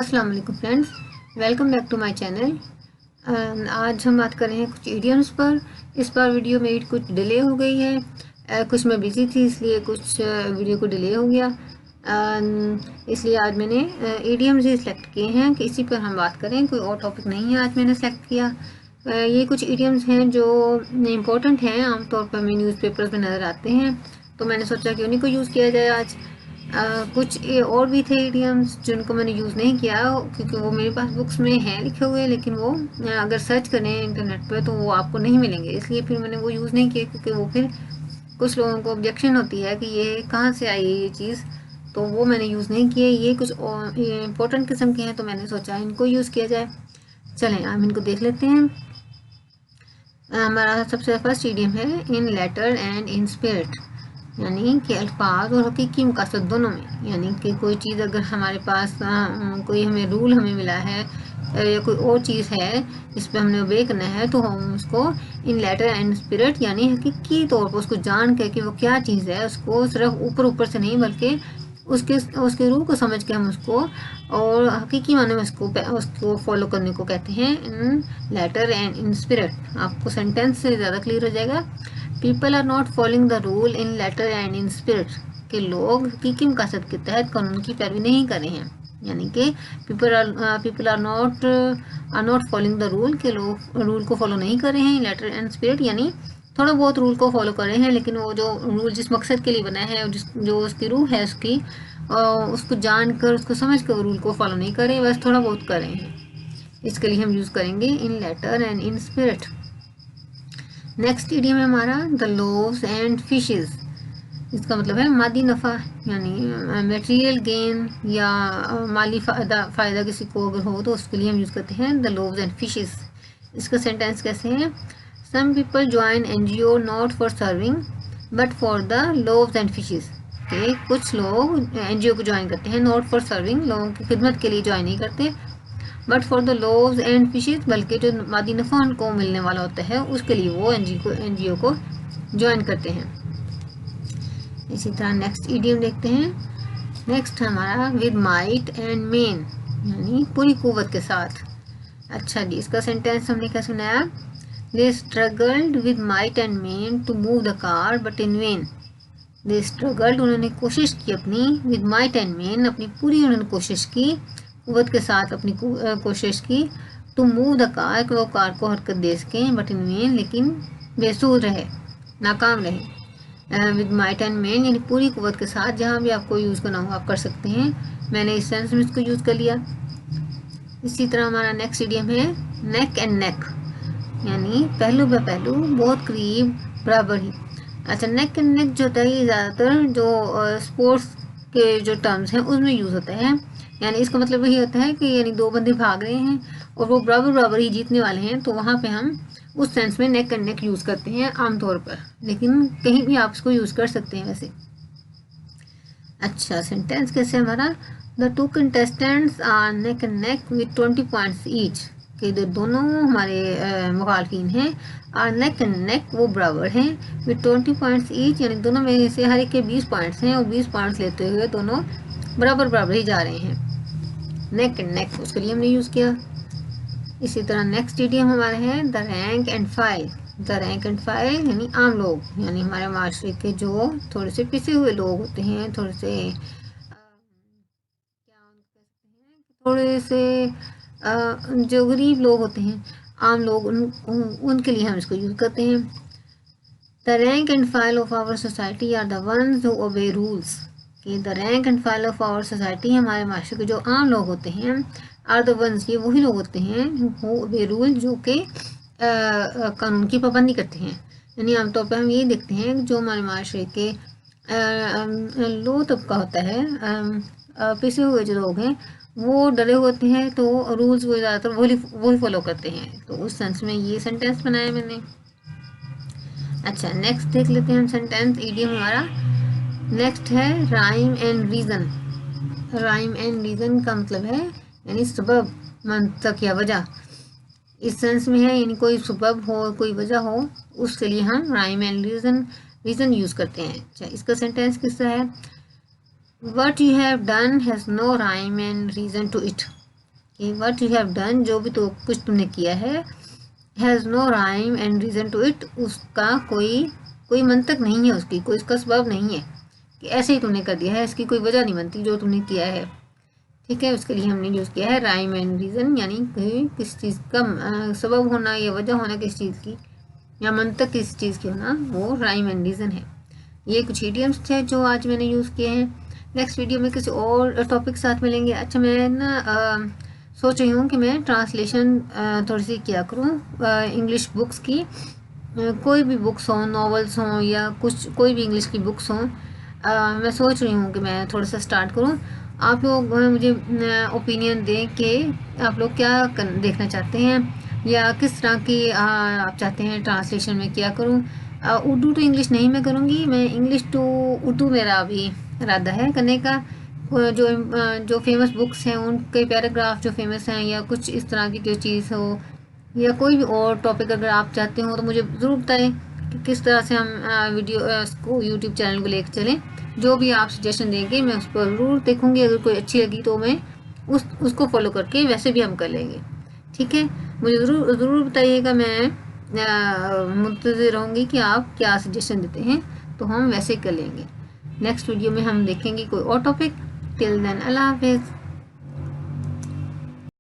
अस्सलाम वालेकुम friends, welcome back to my channel. आज हम बात कर रहे हैं कुछ इडियम्स पर। इस बार वीडियो मेरी कुछ डिले हो गई है। कुछ मैं बिज़ी थी इसलिए कुछ वीडियो को डिले हो गया। इसलिए आज मैंने इडियम्स ही सिलेक्ट किए हैं कि इसी पर हम बात करें, कोई और टॉपिक नहीं है आज मैंने सेलेक्ट किया। ये कुछ इडियम्स हैं जो इम्पोर्टेंट हैं, आमतौर पर हमें न्यूज़पेपर्स में नज़र आते हैं, तो मैंने सोचा कि उन्हीं को यूज़ किया जाए आज। कुछ और भी थे इडियम्स जिनको मैंने यूज़ नहीं किया क्योंकि वो मेरे पास बुक्स में हैं लिखे हुए, लेकिन वो अगर सर्च करें इंटरनेट पे तो वो आपको नहीं मिलेंगे, इसलिए फिर मैंने वो यूज़ नहीं किए क्योंकि वो फिर कुछ लोगों को ऑब्जेक्शन होती है कि ये कहाँ से आई है ये चीज़, तो वो मैंने यूज़ नहीं किए। ये कुछ इम्पोर्टेंट किस्म के हैं तो मैंने सोचा इनको यूज़ किया जाए। चलें हम इनको देख लेते हैं। हमारा सबसे फर्स्ट इडियम है इन लेटर एंड इन स्पिरिट, यानी कि अल्फाज और हकीकी मकासद दोनों में। यानी कि कोई चीज़ अगर हमारे पास कोई हमें रूल हमें मिला है या कोई और चीज़ है जिस पर हमने ओबे करना है, तो हम उसको इन लेटर एंड स्पिरिट यानी हकीकी तौर पर उसको जान कर कि वो क्या चीज़ है, उसको सिर्फ ऊपर ऊपर से नहीं बल्कि उसके रूह को समझ के हम उसको और हकीकी माने में उसको फॉलो करने को कहते हैं in letter and in spirit. आपको सेंटेंस से ज़्यादा क्लियर हो जाएगा। People are not following the rule in letter and in spirit, के लोग हकीकी मकासद के तहत कानून की पैरवी नहीं कर रहे हैं। यानी कि people are not following the rule, के लोग रूल को फॉलो नहीं कर रहे हैं। लेटर एंड स्पिरिट यानी थोड़ा बहुत रूल को फॉलो कर रहे हैं, लेकिन वो जो रूल जिस मकसद के लिए बना है, जो उसकी रूह है उसकी, उसको जान कर उसको समझ कर रूल को फॉलो नहीं कर रहे, बस थोड़ा बहुत कर रहे हैं। इसके लिए हम यूज़ करेंगे in letter and in spirit. Next idiom है हमारा द लोव्स एंड फिशेस। इसका मतलब है मादी नफ़ा, यानी मटेरियल गेन या माली फ़ायदा किसी को अगर हो तो उसके लिए हम यूज़ करते हैं द लोव्स एंड फिशेस। इसका सेंटेंस कैसे है? Some people join NGO not for serving but for the loaves and fishes. के कुछ लोग NGO को ज्वाइन करते हैं, नॉट फॉर सर्विंग लोगों की खिदमत के लिए ज्वाइन नहीं करते, but for the loaves and fishes बल्कि जो मादी नफ़ा उनको मिलने वाला होता है उसके लिए वो NGO को ज्वाइन करते हैं। इसी तरह नेक्स्ट इडियम देखते हैं। नेक्स्ट हमारा विद माइट एंड मेन, यानी पूरी कुव्वत के साथ। अच्छा जी, इसका सेंटेंस हमने क्या सुनाया? They struggled with might and main to move the car but in vain. They struggled उन्होंने कोशिश की अपनी, विद माइट एंड मेन अपनी पूरी उन्होंने कोशिश की, कुव्वत के साथ अपनी कोशिश की, टू मूव द कार कि वो कार को हरकत दे सकें, बट इन वेन लेकिन बेसूर रहे, नाकाम रहे। विद माइट एंड मेन यानी पूरी कुव्वत के साथ, जहाँ भी आपको यूज़ करना हो आप कर सकते हैं। मैंने इस सेंस में इसको यूज़ कर लिया। इसी तरह हमारा नेक्स्ट इडियम है नेक एंड नेक, यानी पहलू ब पहलू, बहुत करीब, बराबर ही। अच्छा, नेक एंड नेक जो होता है ये ज़्यादातर जो स्पोर्ट्स के जो टर्म्स हैं उसमें यूज़ होता है। यानी इसका मतलब यही होता है कि यानी दो बंदे भाग रहे हैं और वो बराबर बराबर ही जीतने वाले हैं, तो वहाँ पे हम उस सेंस में नेक एंड नेक यूज़ करते हैं आमतौर पर, लेकिन कहीं भी आप इसको यूज़ कर सकते हैं वैसे। अच्छा, सेंटेंस कैसे हमारा? The two contestants are neck and neck with 20 points each, कि जो दोनों हमारे मुखालफिन हैं आर नेक एंड नेक, वो बराबर हैं, विद 20 पॉइंट्स ईच यानी दोनों में से हर एक के 20 पॉइंट्स हैं और 20 पॉइंट्स लेते हुए दोनों बराबर बराबर ही जा रहे हैं। नेक एंड नेक उसके लिए हमने यूज़ किया। इसी तरह नेक्स्ट इडियम हमारा है the rank and file. The rank and file यानी आम लोग, यानी हमारे माशरे के जो थोड़े से पिसे हुए लोग होते हैं, थोड़े से क्या कह सकते हैं कि थोड़े से जो गरीब लोग होते हैं, आम लोग, उनके लिए हम इसको यूज़ करते हैं। The rank and file of our society are the ones who obey rules, कि the rank and file of our society, हमारे माशरे के जो आम लोग होते हैं, आर द वंस ये वही लोग होते हैं हु ओबे रूल जो कि कानून की पाबंदी करते हैं। यानी आमतौर पर हम ये देखते हैं जो हमारे माशरे के लो तबका होता है, पिसे हुए जो लोग हैं वो डरे होते हैं, तो रूल्स वो ज़्यादातर वही फॉलो करते हैं, तो उस सेंस में ये सेंटेंस बनाया मैंने। अच्छा, नेक्स्ट देख लेते हैं हम सेंटेंस इडियम हमारा। नेक्स्ट है rhyme and reason. Rhyme and reason का मतलब है यानी सबब, मंतक या वजह, इस सेंस में है, यानी कोई सबब हो कोई वजह हो उसके लिए हम राइम एंड रीज़न यूज़ करते हैं। अच्छा, इसका सेंटेंस किसका है? What you have done has no rhyme and reason to it, कि व्हाट यू हैव डन, जो भी तो कुछ तुमने किया है, has no rhyme and reason to it, उसका कोई मंतक नहीं है, उसकी कोई इसका सबब नहीं है कि ऐसे ही तुमने कर दिया है, इसकी कोई वजह नहीं बनती जो तुमने किया है। ठीक है, उसके लिए हमने यूज़ किया है राइम एंड रीज़न, यानी कि किस चीज़ का सबब होना या वजह होना किस चीज़ की, या मंतक किस चीज़ की होना, वो राइम एंड रीज़न है। ये कुछ इडियम्स थे जो आज मैंने यूज़ किए हैं। नेक्स्ट वीडियो में किसी और टॉपिक साथ मिलेंगे। अच्छा, मैं ना सोच रही हूँ कि मैं ट्रांसलेशन थोड़ी सी किया करूँ इंग्लिश बुक्स की, कोई भी बुक्स हों, नॉवेल्स हों या कुछ कोई भी इंग्लिश की बुक्स हों, मैं सोच रही हूँ कि मैं थोड़ा सा स्टार्ट करूँ। आप लोग मुझे ओपिनियन दें कि आप लोग क्या देखना चाहते हैं या किस तरह की आप चाहते हैं ट्रांसलेशन में क्या करूँ। उर्दू टू इंग्लिश नहीं मैं करूँगी, मैं इंग्लिश टू उर्दू मेरा अभी इरादा है करने का। जो फेमस बुक्स हैं उनके पैराग्राफ जो फेमस हैं या कुछ इस तरह की कोई चीज़ हो या कोई भी और टॉपिक अगर आप चाहते हो तो मुझे ज़रूर बताएं कि किस तरह से हम वीडियो को यूट्यूब चैनल को लेकर चलें। जो भी आप सजेशन देंगे मैं उस पर ज़रूर देखूँगी, अगर कोई अच्छी लगी तो मैं उसको फॉलो करके वैसे भी हम कर लेंगे। ठीक है, मुझे ज़रूर बताइएगा, मैं मुंतज़िर रहूँगी कि आप क्या सजेशन देते हैं, तो हम वैसे कर लेंगे। नेक्स्ट वीडियो में हम देखेंगे कोई और टॉपिक। टिल देन अल्लाह हाफिज़।